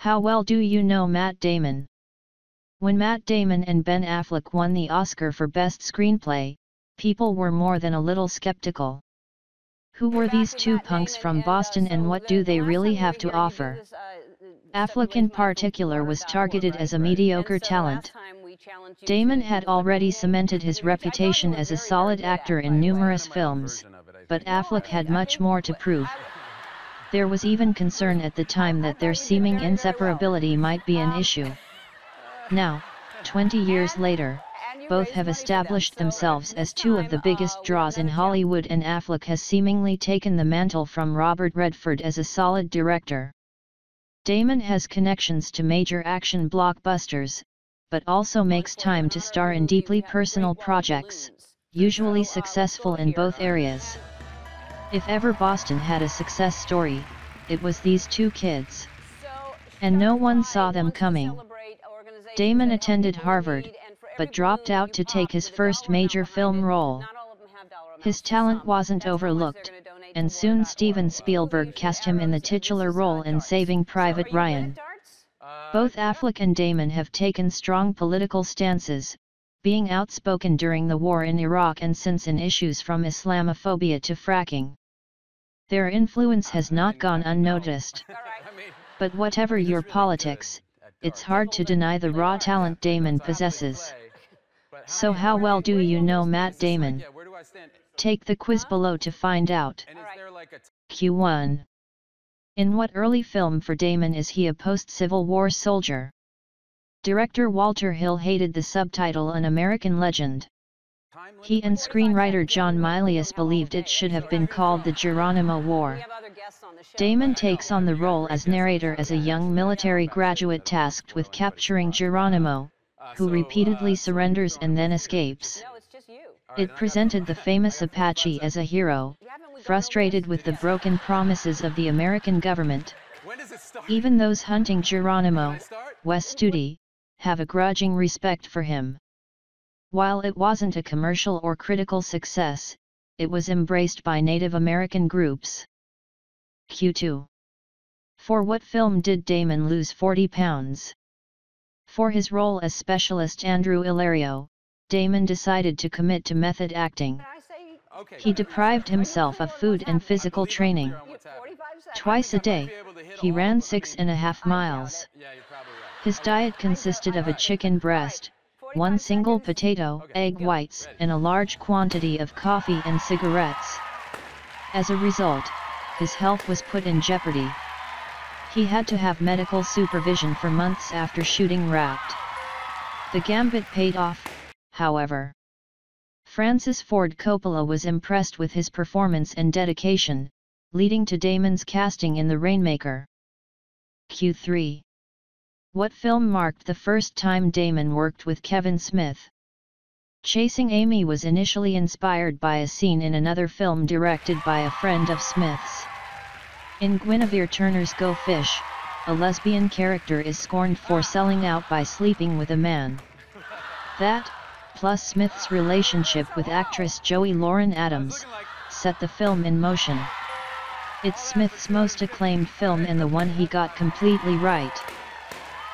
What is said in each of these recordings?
How well do you know Matt Damon? When Matt Damon and Ben Affleck won the Oscar for Best Screenplay, people were more than a little skeptical. Who were these two punks from Boston and what do they really have to offer? Affleck in particular was targeted as a mediocre talent. Damon had already cemented his reputation as a solid actor in numerous films, but Affleck had much more to prove. There was even concern at the time that their seeming inseparability might be an issue. Now, 20 years later, both have established themselves as two of the biggest draws in Hollywood, and Affleck has seemingly taken the mantle from Robert Redford as a solid director. Damon has connections to major action blockbusters, but also makes time to star in deeply personal projects, usually successful in both areas. If ever Boston had a success story, it was these two kids. And no one saw them coming. Damon attended Harvard, but dropped out to take his first major film role. His talent wasn't overlooked, and soon Steven Spielberg cast him in the titular role in Saving Private Ryan. Both Affleck and Damon have taken strong political stances, being outspoken during the war in Iraq and since in issues from Islamaphobia to fracking. Their influence has not gone unnoticed. But whatever your politics, it's hard to deny the raw talent Damon possesses. So how well do you know Matt Damon? Take the quiz below to find out. Q1. In what early film for Damon is he a post-Civil War soldier? Director Walter Hill hated the subtitle An American Legend. He and screenwriter John Milius believed it should have been called The Geronimo War. Damon takes on the role as narrator as a young military graduate tasked with capturing Geronimo, who repeatedly surrenders and then escapes. It presented the famous Apache as a hero, frustrated with the broken promises of the American government. Even those hunting Geronimo, Wes Studi, have a grudging respect for him. While it wasn't a commercial or critical success, it was embraced by Native American groups. Q2. For what film did Damon lose 40 pounds? For his role as specialist Andrew Ilario, Damon decided to commit to method acting. He deprived himself of food and physical training. Twice a day, he ran 6.5 miles. His diet consisted of a chicken breast, one single potato, egg whites, and a large quantity of coffee and cigarettes. As a result, his health was put in jeopardy. He had to have medical supervision for months after shooting Wrapped. The gambit paid off, however. Francis Ford Coppola was impressed with his performance and dedication, leading to Damon's casting in The Rainmaker. Q3. What film marked the first time Damon worked with Kevin Smith? Chasing Amy was initially inspired by a scene in another film directed by a friend of Smith's. In Guinevere Turner's Go Fish, a lesbian character is scorned for selling out by sleeping with a man. That, plus Smith's relationship with actress Joey Lauren Adams, set the film in motion. It's Smith's most acclaimed film and the one he got completely right.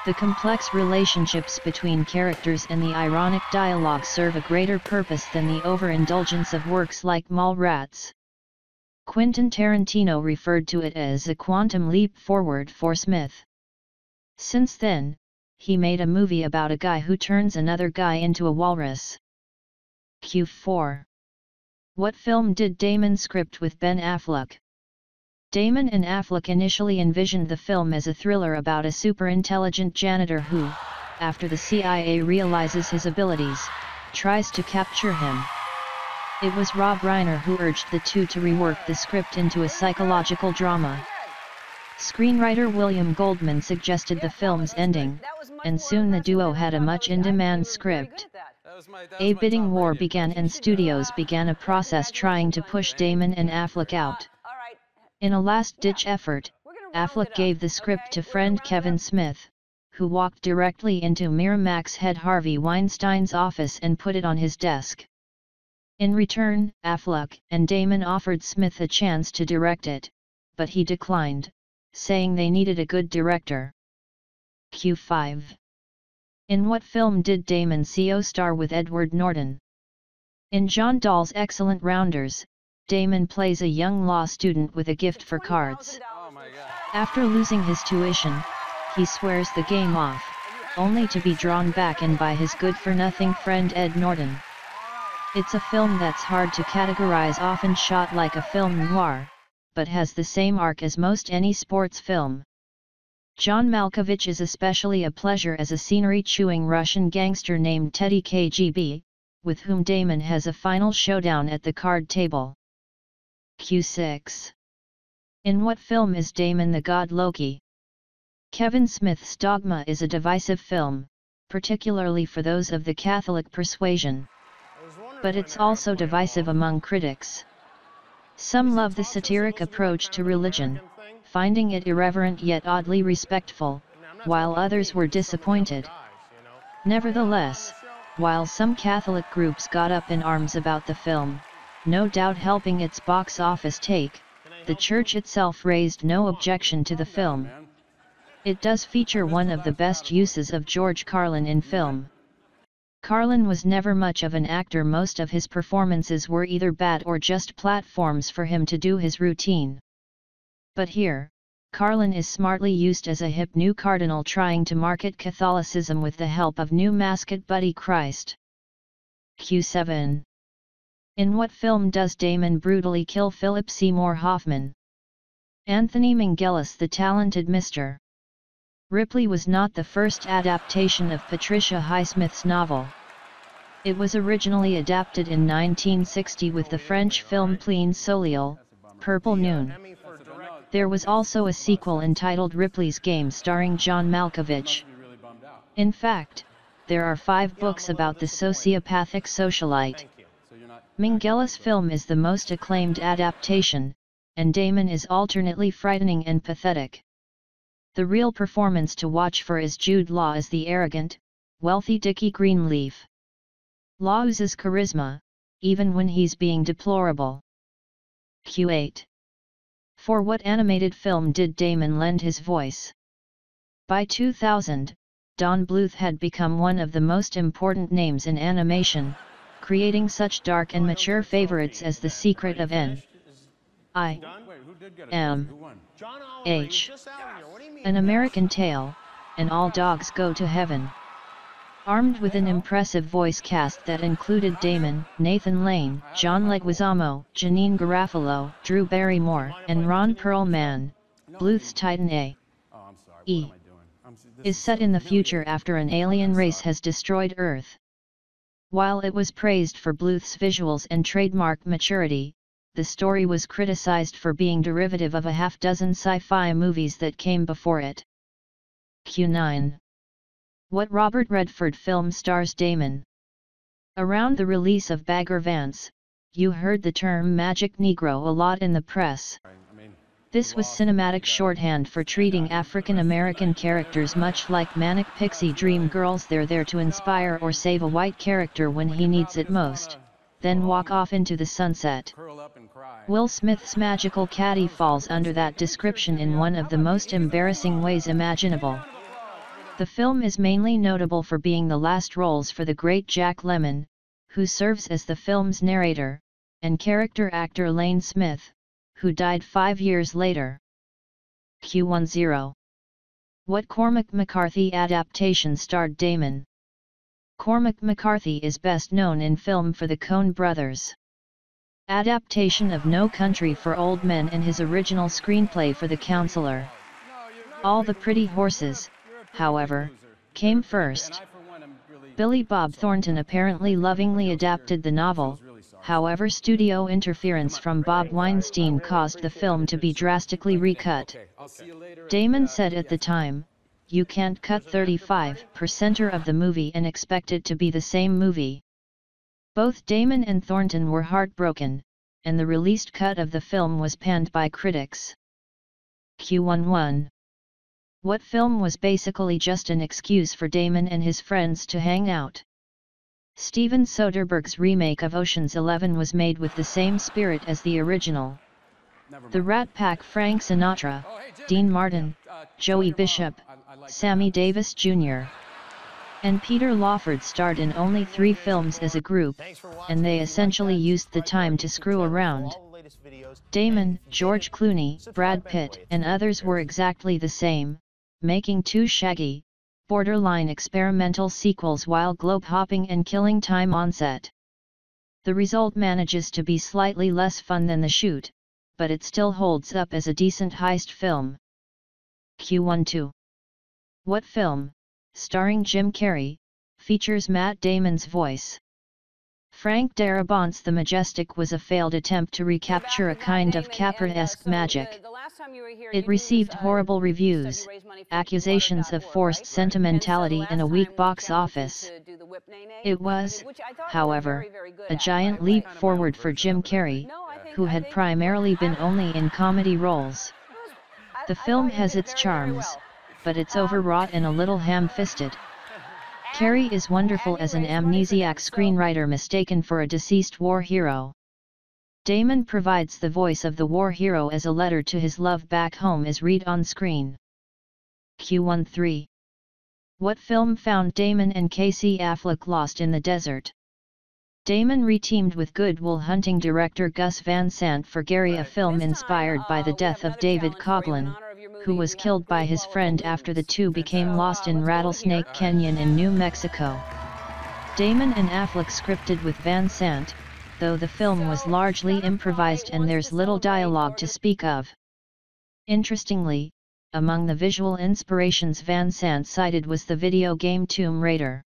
The complex relationships between characters and the ironic dialogue serve a greater purpose than the overindulgence of works like Mallrats. Quentin Tarantino referred to it as a quantum leap forward for Smith. Since then, he made a movie about a guy who turns another guy into a walrus. Q4. What film did Damon script with Ben Affleck? Damon and Affleck initially envisioned the film as a thriller about a superintelligent janitor who, after the CIA realizes his abilities, tries to capture him. It was Rob Reiner who urged the two to rework the script into a psychological drama. Screenwriter William Goldman suggested the film's ending, and soon the duo had a much in-demand script. A bidding war began and studios began a process trying to push Damon and Affleck out. In a last-ditch effort, Affleck gave the script to friend Kevin Smith, who walked directly into Miramax head Harvey Weinstein's office and put it on his desk. In return, Affleck and Damon offered Smith a chance to direct it, but he declined, saying they needed a good director. Q5. In what film did Damon co-star with Edward Norton? In John Dahl's excellent Rounders, Damon plays a young law student with a gift for cards. After losing his tuition, he swears the game off, only to be drawn back in by his good-for-nothing friend Ed Norton. It's a film that's hard to categorize, often shot like a film noir, but has the same arc as most any sports film. John Malkovich is especially a pleasure as a scenery-chewing Russian gangster named Teddy KGB, with whom Damon has a final showdown at the card table. Q6. In what film is Damon the god Loki? Kevin Smith's Dogma is a divisive film, particularly for those of the Catholic persuasion. But it's also divisive among critics. Some love the satiric approach to religion, finding it irreverent yet oddly respectful, while others were disappointed. Nevertheless, while some Catholic groups got up in arms about the film, no doubt helping its box office take, the church itself raised no objection to the film. It does feature one of the best uses of George Carlin in film. Carlin was never much of an actor. Most of his performances were either bad or just platforms for him to do his routine. But here, Carlin is smartly used as a hip new cardinal trying to market Catholicism with the help of new mascot Buddy Christ. Q7. In what film does Damon brutally kill Philip Seymour Hoffman? Anthony Minghell's The Talented Mr. Ripley was not the first adaptation of Patricia Highsmith's novel. It was originally adapted in 1960 with the French film Plein Soleil, Purple Noon. There was also a sequel entitled Ripley's Game starring John Malkovich. In fact, there are 5 books about the sociopathic socialite. Minghell's film is the most acclaimed adaptation, and Damon is alternately frightening and pathetic. The real performance to watch for is Jude Law as the arrogant, wealthy Dickie Greenleaf. Law oozes charisma, even when he's being deplorable. Q8. For what animated film did Damon lend his voice? By 2000, Don Bluth had become one of the most important names in animation, creating such dark and mature favorites as The Secret of N.I.M.H., An American Tale, and All Dogs Go to Heaven. Armed with an impressive voice cast that included Damon, Nathan Lane, John Leguizamo, Janine Garofalo, Drew Barrymore, and Ron Perlman, Bluth's Titan A.E. is set in the future after an alien race has destroyed Earth. While it was praised for Bluth's visuals and trademark maturity, the story was criticized for being derivative of a half-dozen sci-fi movies that came before it. Q9. What Robert Redford film stars Damon? Around the release of Bagger Vance, you heard the term Magic Negro a lot in the press. This was cinematic shorthand for treating African American characters much like manic pixie dream girls. They're there to inspire or save a white character when he needs it most, then walk off into the sunset. Will Smith's magical caddy falls under that description in one of the most embarrassing ways imaginable. The film is mainly notable for being the last roles for the great Jack Lemmon, who serves as the film's narrator, and character actor Lane Smith, who died 5 years later. Q10. What Cormac MacCarthy adaptation starred Damon? Cormac MacCarthy is best known in film for the Coen Brothers' adaptation of No Country for Old Men and his original screenplay for The Counselor. All the Pretty Horses, however, came first. Billy Bob Thornton apparently lovingly adapted the novel, however studio interference from Bob Weinstein caused the film to be drastically recut. Damon said at the time, "You can't cut 35% of the movie and expect it to be the same movie." Both Damon and Thornton were heartbroken, and the released cut of the film was panned by critics. Q11. What film was basically just an excuse for Damon and his friends to hang out? Steven Soderbergh's remake of Ocean's 11 was made with the same spirit as the original. The Rat Pack: Frank Sinatra, Dean Martin, Joey Bishop, Sammy Davis Jr. and Peter Lawford starred in only 3 films as a group, and they essentially used the time to screw around. Damon, George Clooney, Brad Pitt, and others were exactly the same, making 2 shaggy, borderline experimental sequels while globe-hopping and killing time on set. The result manages to be slightly less fun than the shoot, but it still holds up as a decent heist film. Q12. What film, starring Jim Carrey, features Matt Damon's voice? Frank Darabont's The Majestic was a failed attempt to recapture a kind of Capra-esque magic. It received horrible reviews, accusations of forced sentimentality and a weak box office. It was, however, a giant leap forward for Jim Carrey, who had primarily been only in comedy roles. The film has its charms, but it's overwrought and a little ham-fisted. Carrey is wonderful as an amnesiac screenwriter mistaken for a deceased war hero. Damon provides the voice of the war hero as a letter to his love back home is read on screen. Q13. What film found Damon and Casey Affleck lost in the desert? Damon reteamed with Good Will Hunting director Gus Van Sant for Gary, a film inspired by the death of David Coughlin, who was killed by his friend after the two became lost in Rattlesnake Canyon in New Mexico. Damon and Affleck scripted with Van Sant, though the film was largely improvised and there's little dialogue to speak of. Interestingly, among the visual inspirations Van Sant cited was the video game Tomb Raider.